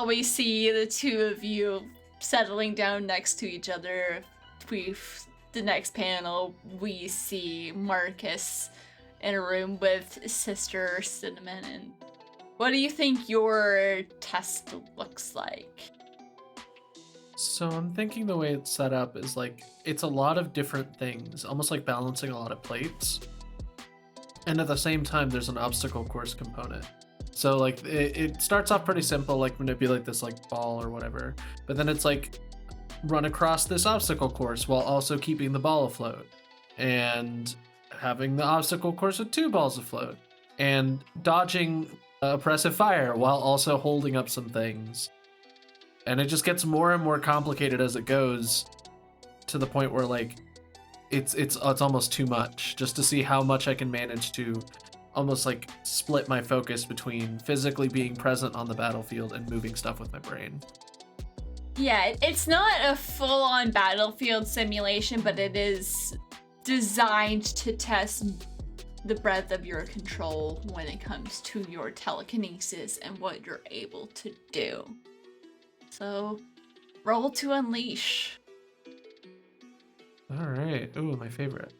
while we see the two of you settling down next to each other, the next panel, we see Marcus in a room with Sister Cinnamon. And what do you think your test looks like? So I'm thinking the way it's set up is like it's a lot of different things, almost like balancing a lot of plates. And at the same time, there's an obstacle course component. So like it starts off pretty simple, like manipulate this like ball or whatever, but then it's like run across this obstacle course while also keeping the ball afloat, and having the obstacle course with 2 balls afloat, and dodging oppressive fire while also holding up some things. And it just gets more and more complicated as it goes, to the point where like it's almost too much just to see how much I can manage to almost like split my focus between physically being present on the battlefield and moving stuff with my brain. Yeah, it's not a full-on battlefield simulation, but it is designed to test the breadth of your control when it comes to your telekinesis and what you're able to do. So, roll to unleash. All right. Ooh, my favorite.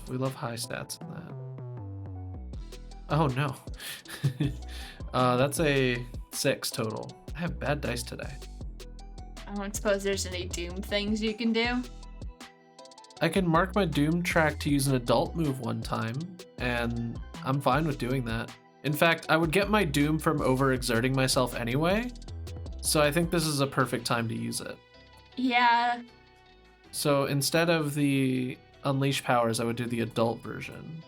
We love high stats in that. Oh no. That's a 6 total. I have bad dice today. I don't suppose there's any Doom things you can do. I can mark my Doom track to use an adult move one time, and I'm fine with doing that. In fact, I would get my Doom from overexerting myself anyway, so I think this is a perfect time to use it. Yeah. So instead of the Unleash powers, I would do the adult version.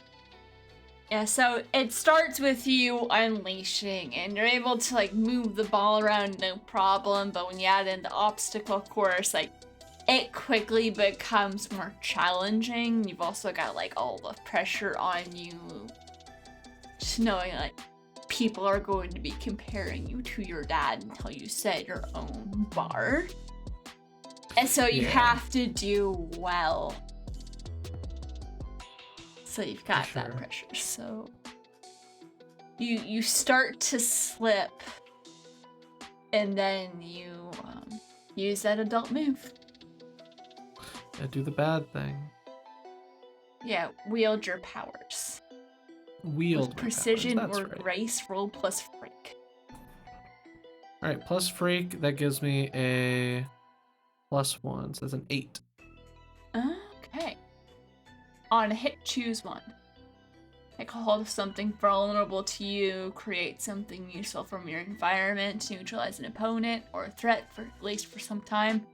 Yeah, so it starts with you unleashing, and you're able to like move the ball around no problem, but when you add in the obstacle course, like it quickly becomes more challenging. You've also got like all the pressure on you, just knowing like people are going to be comparing you to your dad until you set your own bar. And so you have to do well. So you've got that pressure. So you start to slip, and then you use that adult move. Yeah, do the bad thing. Yeah, wield your powers. Wield with precision powers, or right. grace, roll plus freak. All right, plus freak, that gives me a +1, so that's an 8. Okay. On a hit, choose one. Take hold of something vulnerable to you, create something useful from your environment to neutralize an opponent or a threat for at least for some time.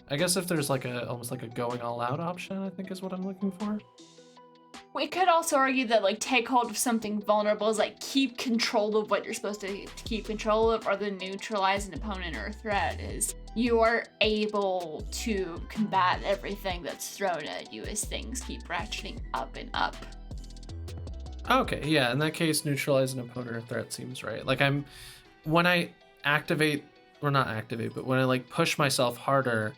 I guess if there's like almost like a going all out option, I think is what I'm looking for. We could also argue that like take hold of something vulnerable is like keep control of what you're supposed to keep control of, or the neutralize an opponent or a threat is you are able to combat everything that's thrown at you as things keep ratcheting up and up. Okay, yeah, in that case, neutralize an opponent or threat seems right. Like when I activate, or not activate, but when I like push myself harder,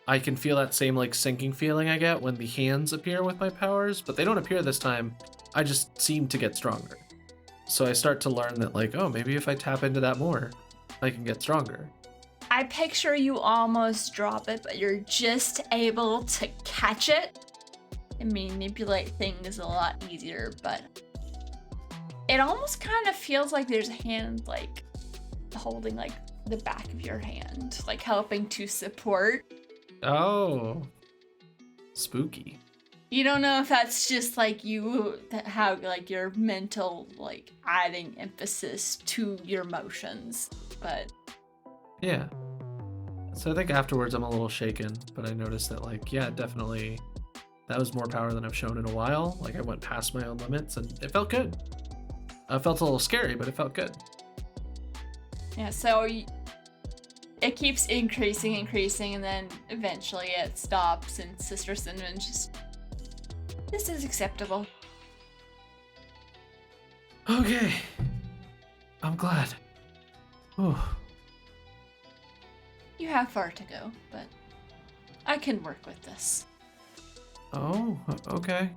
I can feel that same like sinking feeling I get when the hands appear with my powers, but they don't appear this time. I just seem to get stronger. So I start to learn that like, oh, maybe if I tap into that more, I can get stronger. I picture you almost drop it, but you're just able to catch it and manipulate things a lot easier, but it almost kind of feels like there's a hand like holding like the back of your hand, like helping to support. Oh, spooky. You don't know if that's just like you, how like your mental like adding emphasis to your motions, but yeah. So I think afterwards I'm a little shaken, but I noticed that like, yeah, definitely that was more power than I've shown in a while. Like I went past my own limits and it felt good. It felt a little scary, but it felt good. Yeah, so it keeps increasing, and then eventually it stops, and Sister Cinnamon just, this is acceptable. Okay. I'm glad. Ooh. You have far to go, but I can work with this. Oh, okay.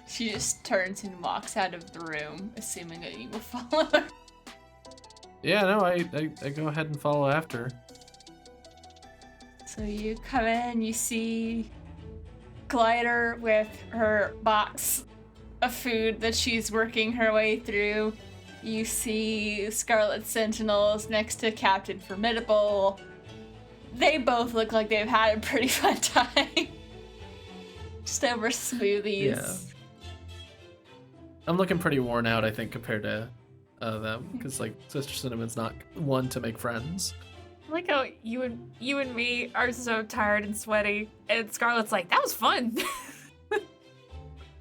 She just turns and walks out of the room, assuming that you will follow her. Yeah, no, I go ahead and follow after. So you come in, you see Glider with her box of food that she's working her way through. You see Scarlet Sentinels next to Captain Formidable. They both look like they've had a pretty fun time. Just over smoothies. Yeah. I'm looking pretty worn out, I think, compared to them, because like Sister Cinnamon's not one to make friends. I like how you and me are so tired and sweaty, and Scarlett's like, that was fun.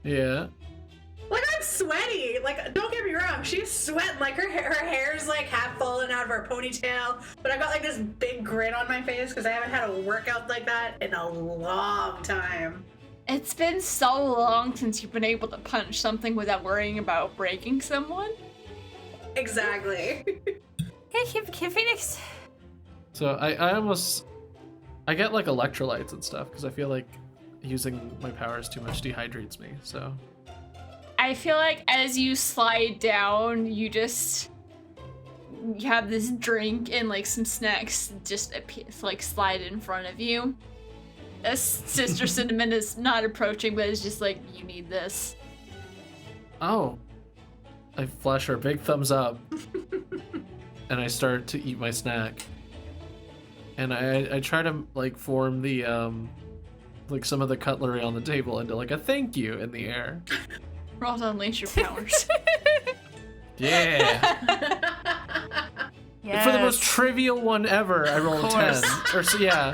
Yeah. Like, I'm sweaty. Like, don't get me wrong, she's sweating. Like, her hair's like half falling out of her ponytail. But I got like this big grin on my face because I haven't had a workout like that in a long time. It's been so long since you've been able to punch something without worrying about breaking someone. Exactly. Hey, Phoenix. So I get like electrolytes and stuff because I feel like using my powers too much dehydrates me. So I feel like as you slide down, you have this drink and like some snacks just like slide in front of you. As Sister Cinnamon is not approaching, but is just like, you need this. oh, I flash her a big thumbs up, and I start to eat my snack. And I try to like form the like some of the cutlery on the table into like a thank you in the air. Roll to unleash your powers. Yeah. Yes. For the most trivial one ever, I roll a 10. Or so yeah.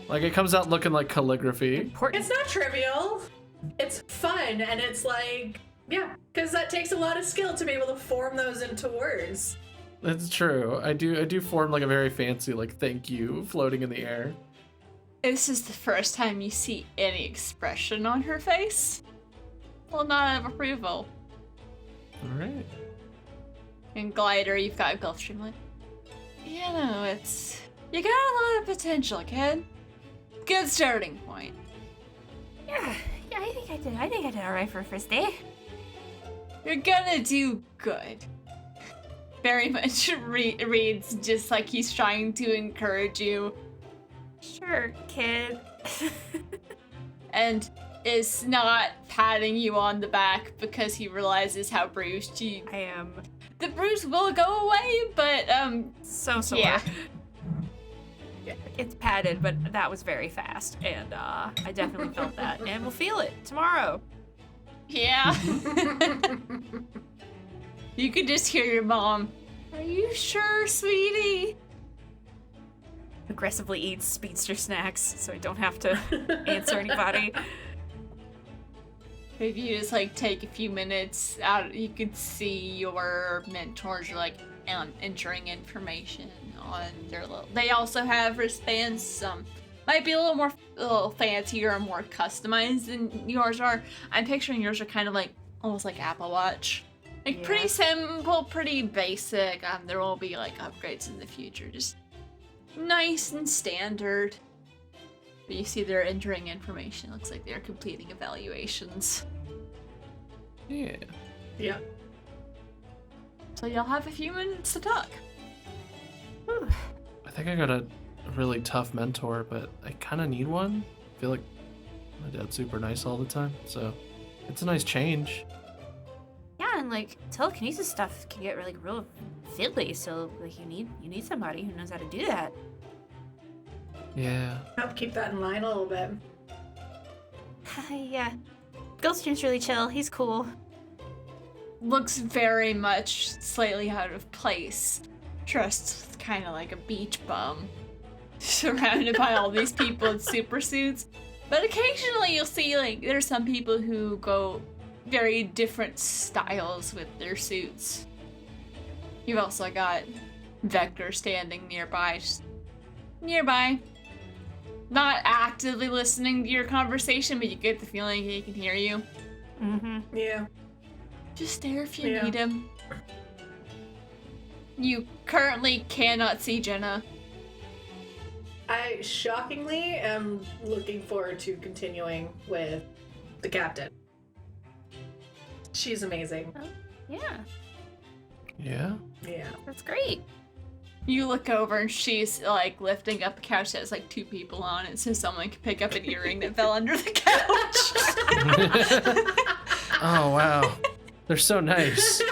Like it comes out looking like calligraphy. Important. It's not trivial. It's fun, and it's like, yeah, because that takes a lot of skill to be able to form those into words. That's true. I do form like a very fancy like thank you floating in the air. This is the first time you see any expression on her face. Well, not of approval. All right. And Glider, you've got Gulfstream like, you know, you got a lot of potential, kid. Good starting point. Yeah, I think I did all right for first day. You're gonna do good. Very much reads just like he's trying to encourage you. Sure, kid. And is not patting you on the back because he realizes how bruised you. I am The bruise will go away, but so sore. yeah. Yeah, it's padded, but that was very fast, and I definitely felt that, and we'll feel it tomorrow. Yeah. You could just hear your mom. Are you sure, sweetie? Aggressively eats speedster snacks, so I don't have to answer anybody. If you just like take a few minutes out, you could see your mentors are like entering information on their little. They also have wristbands. Some might be a little fancier and more customized than yours are. I'm picturing yours are kind of like almost like Apple Watch, like Yeah. pretty simple, pretty basic. There will be like upgrades in the future, just nice and standard. But you see they're entering information. Looks like they're completing evaluations. Yeah. Yeah. So you'll have a few minutes to talk. I think I got a really tough mentor, but I kind of need one. I feel like my dad's super nice all the time, so it's a nice change. Yeah, and like telekinesis stuff can get like real fiddly, so like you need somebody who knows how to do that. Yeah. Help keep that in line a little bit. Yeah, Gulfstream's really chill. He's cool. Looks very much slightly out of place. Dressed kind of like a beach bum. Surrounded by all these people in super suits. But occasionally you'll see like there's some people who go very different styles with their suits. You've also got Vector standing nearby. Just nearby. Not actively listening to your conversation, but you get the feeling he can hear you. Mm-hmm. Yeah. Just there if you Yeah. need him. You currently cannot see Jenna. I shockingly am looking forward to continuing with the captain. She's amazing. Yeah. Yeah. Yeah. That's great. You look over and she's like lifting up a couch that has like 2 people on it so someone can pick up an earring that fell under the couch. Oh, wow. They're so nice.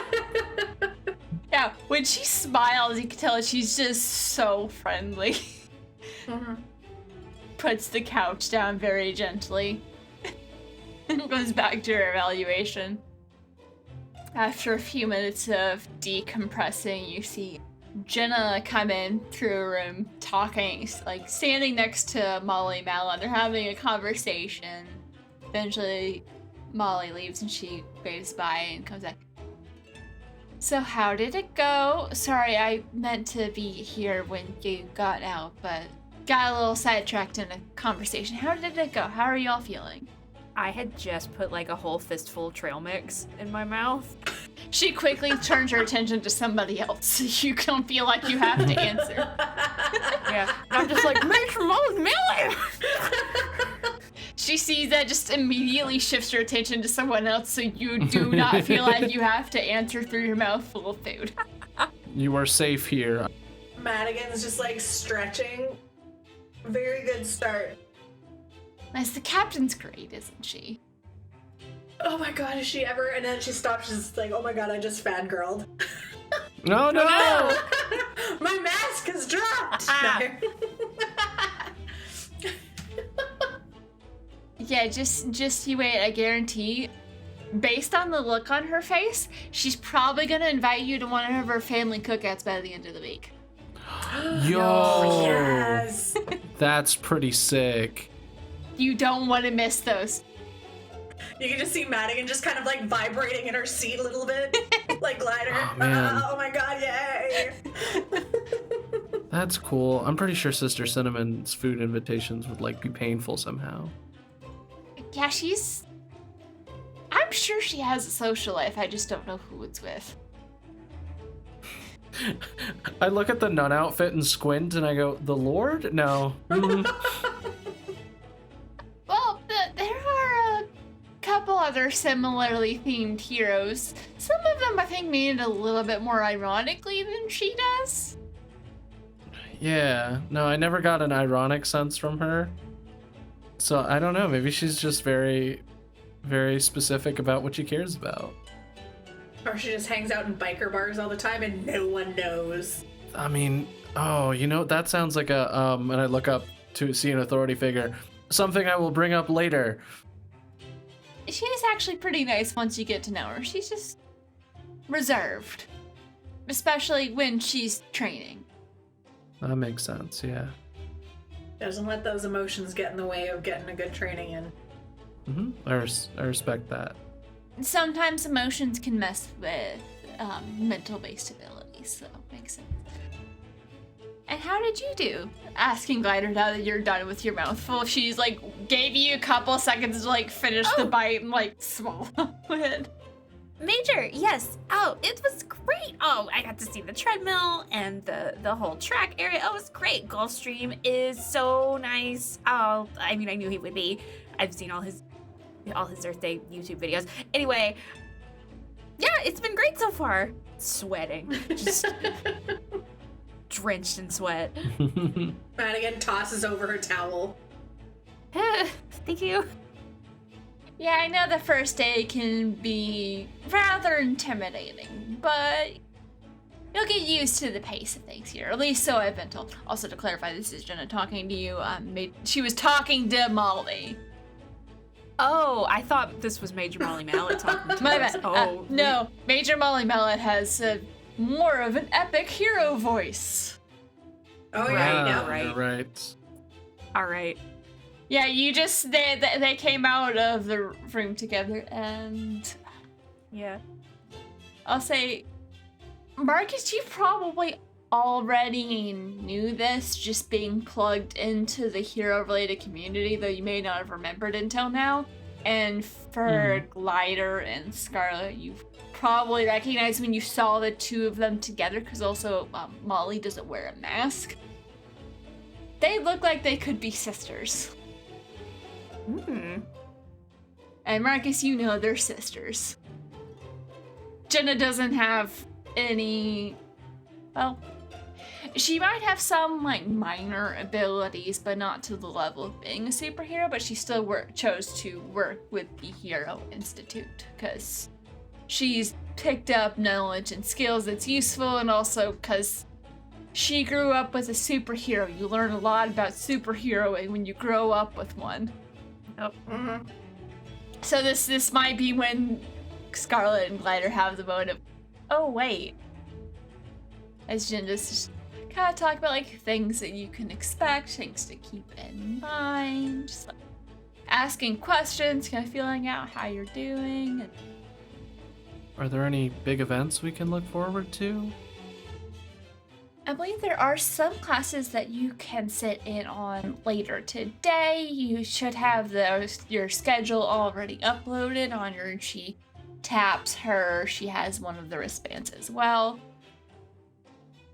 Yeah, when she smiles, you can tell she's just so friendly. Mm-hmm. Puts the couch down very gently and goes back to her evaluation. After a few minutes of decompressing, you see Jenna come in through a room talking, like standing next to Molly Malin. They're having a conversation. Eventually, Molly leaves and she waves by and comes back. So how did it go? Sorry, I meant to be here when you got out, but got a little sidetracked in a conversation. How did it go? How are y'all feeling? I had just put like a whole fistful of trail mix in my mouth. She quickly turns her attention to somebody else so you don't feel like you have to answer. Yeah. And I'm just like, Major Molly Malin! She sees that, just immediately shifts her attention to someone else so you do not feel like you have to answer through your mouth full of food. You are safe here. Madigan's just like stretching. Very good start. Nice, the captain's great, isn't she? Oh my god, is she ever? And then she stops, she's like, oh my god, I just fangirled. No, no, no! My mask has dropped! Yeah, just you wait, I guarantee. Based on the look on her face, she's probably gonna invite you to one of her family cookouts by the end of the week. Yo! Yes! That's pretty sick. You don't want to miss those. You can just see Madigan just kind of like vibrating in her seat a little bit, like glider. Oh, man. Oh my god, yay! That's cool. I'm pretty sure Sister Cinnamon's food invitations would like be painful somehow. Yeah, I'm sure she has a social life, I just don't know who it's with. I look at the nun outfit and squint and I go, the Lord? No. Well, there are a couple other similarly themed heroes. Some of them I think mean it a little bit more ironically than she does. Yeah. No, I never got an ironic sense from her. So I don't know. Maybe she's just very, very specific about what she cares about. Or she just hangs out in biker bars all the time and no one knows. I mean, oh, you know, that sounds like a, and I look up to see an authority figure. Something I will bring up later. She is actually pretty nice once you get to know her. She's just reserved. Especially when she's training. That makes sense, yeah. Doesn't let those emotions get in the way of getting a good training in. I respect that. Sometimes emotions can mess with mental-based abilities, so it makes sense. And how did you do? Asking Glider now that you're done with your mouthful. She's like, gave you a couple seconds to like finish the bite and like swallow it. Major, yes. Oh, it was great. Oh, I got to see the treadmill and the whole track area. Oh, it was great. Gulfstream is so nice. Oh, I mean, I knew he would be. I've seen all his Earth Day YouTube videos. Anyway, yeah, it's been great so far. Sweating, just drenched in sweat. Madigan tosses over her towel. Thank you. Yeah, I know the first day can be rather intimidating, but you'll get used to the pace of things here. At least so I've been told. Also, to clarify, this is Jenna talking to you. She was talking to Molly. Oh, I thought this was Major Molly Mallet talking to My us. bad. Oh, No, Major Molly Mallet has more of an epic hero voice. Oh yeah, you know. right. You're right. All right. Yeah, you just they came out of the room together, and Yeah. I'll say, Marcus, you probably already knew this, just being plugged into the hero-related community, though you may not have remembered until now. And for Glider and Scarlet, you probably recognized when you saw the two of them together, because also Molly doesn't wear a mask. They look like they could be sisters. And Marcus, you know they're sisters. Jenna doesn't have any, well, she might have some like minor abilities, but not to the level of being a superhero, but she still chose to work with the Hero Institute because she's picked up knowledge and skills that's useful, and also because she grew up with a superhero. You learn a lot about superheroing when you grow up with one. Yep. Mm-hmm. So this might be when Scarlet and Glider have the moment of, oh wait. As Jin just kind of talk about like things that you can expect, things to keep in mind, just like asking questions, kind of feeling out how you're doing. And Are there any big events we can look forward to? I believe there are some classes that you can sit in on later today. You should have your schedule already uploaded on your. She taps her. She has one of the wristbands as well.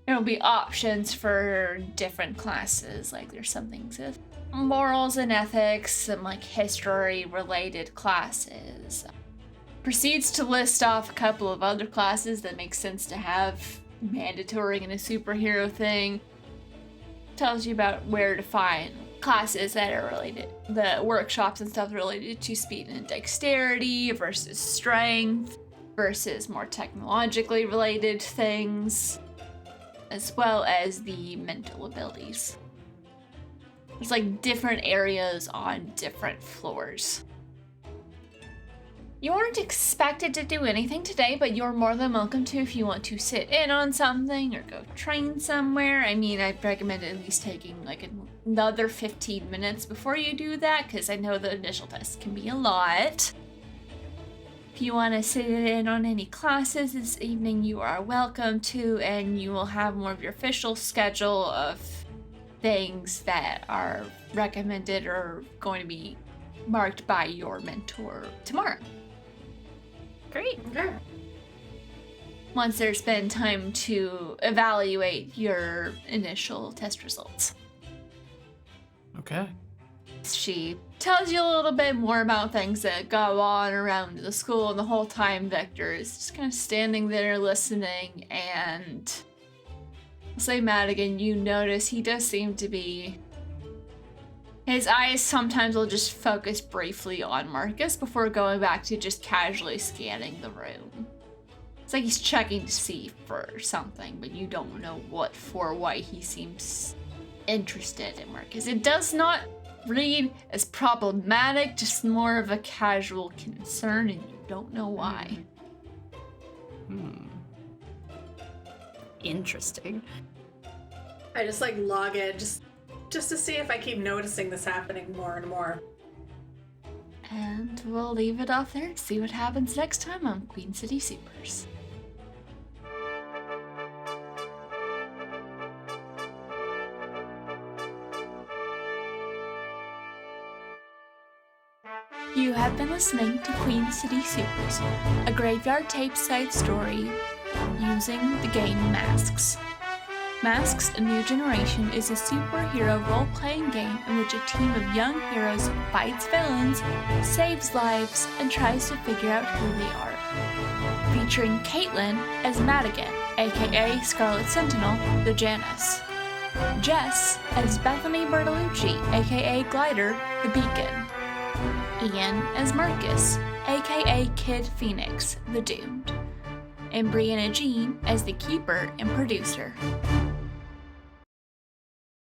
There will be options for different classes. Like there's some things with morals and ethics, some like history-related classes. Proceeds to list off a couple of other classes that make sense to have mandatory in a superhero thing. Tells you about where to find classes that are related, the workshops and stuff related to speed and dexterity versus strength versus more technologically related things, as well as the mental abilities. There's like different areas on different floors. You aren't expected to do anything today, but you're more than welcome to if you want to sit in on something or go train somewhere. I mean, I'd recommend at least taking like another 15 minutes before you do that, because I know the initial test can be a lot. If you want to sit in on any classes this evening, you are welcome to, and you will have more of your official schedule of things that are recommended or going to be marked by your mentor tomorrow. Great. Okay. Once there's been time to evaluate your initial test results. Okay. She tells you a little bit more about things that go on around the school, and the whole time Vector is just kind of standing there listening, and I'll say Madigan, you notice he does seem to be... His eyes sometimes will just focus briefly on Marcus before going back to just casually scanning the room. It's like he's checking to see for something, but you don't know what for, why he seems interested in Marcus. It does not read as problematic, just more of a casual concern, and you don't know why. Interesting. I just like log in just to see if I keep noticing this happening more and more. And we'll leave it off there to see what happens next time on Queen City Supers. You have been listening to Queen City Supers, a graveyard tape-side story using the game Masks. Masks: A New Generation is a superhero role-playing game in which a team of young heroes fights villains, saves lives, and tries to figure out who they are. Featuring Caitlin as Madigan, aka Scarlet Sentinel, the Janus. Jess as Bethany Bertolucci, aka Glider, the Beacon. Ian as Marcus, aka Kid Phoenix, the Doomed. And Brianna Jean as the Keeper and Producer.